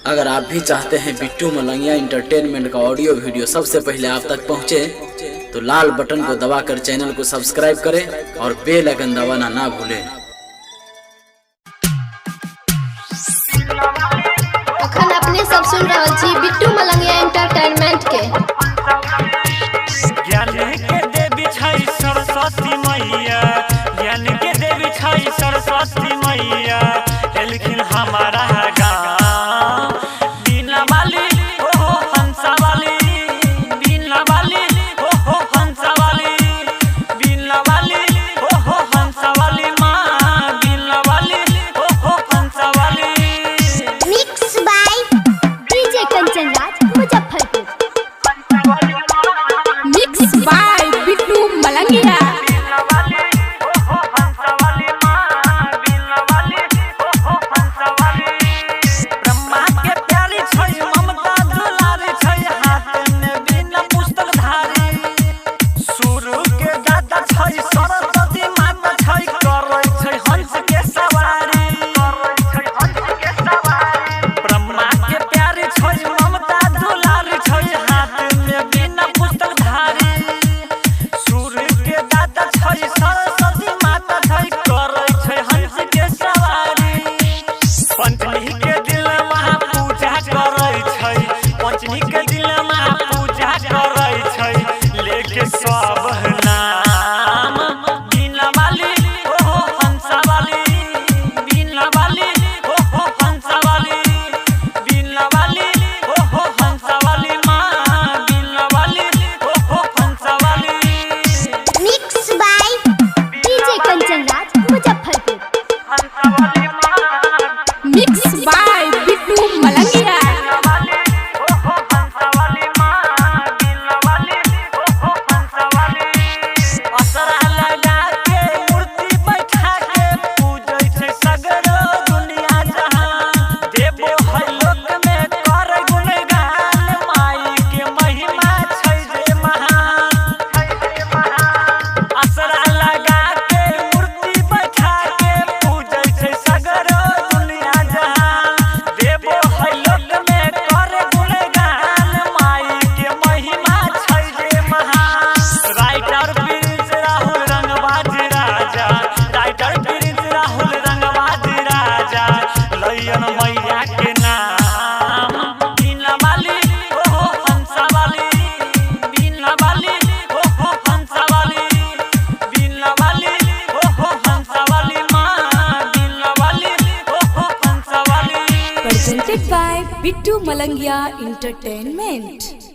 अगर आप भी चाहते हैं बिट्टू मलंगिया इंटरटेनमेंट का ऑडियो वीडियो सबसे पहले आप तक पहुंचे, तो लाल बटन को दबाकर चैनल को सब्सक्राइब करें और बेल आइकन दबाना ना भूलें। अखन अपने सब सुन रहे छी बिट्टू मलंगिया इंटरटेनमेंट के। ज्ञान के देवी छै सरस्वती मैया, ज्ञान के देवी छै सरस्वती मैया, लेकिन हमारा गाँव बीना वाली हो हंसा वाली, बीना वाली हो हंसा वाली, बीना वाली हो हंसा वाली माँ, बीना वाली हो हंसा वाली। Mix by DJ Kanchan Raj Muzaffarpur. Mix by Bittu Malangiya. पंचमी के दिल में पूजा करे छै, लेके सब नाम बीना वाली हो हंसा वाली, बीना वाली हो हंसा वाली, बीना वाली हो हंसा वाली माँ, बीना वाली हो हंसा वाली। Mix by DJ Kanchan Raj Muzaffarpur. हंसा वाली माँ, मिक्स बाय बिट्टू मलंगिया। मैया के नाम बीना वाली हो हंसा वाली, बीना वाली हो हंसा वाली, बीना वाली हो हंसा वाली माँ, बीना वाली हो हंसा वाली। Presented by Bittu Malangiya Entertainment।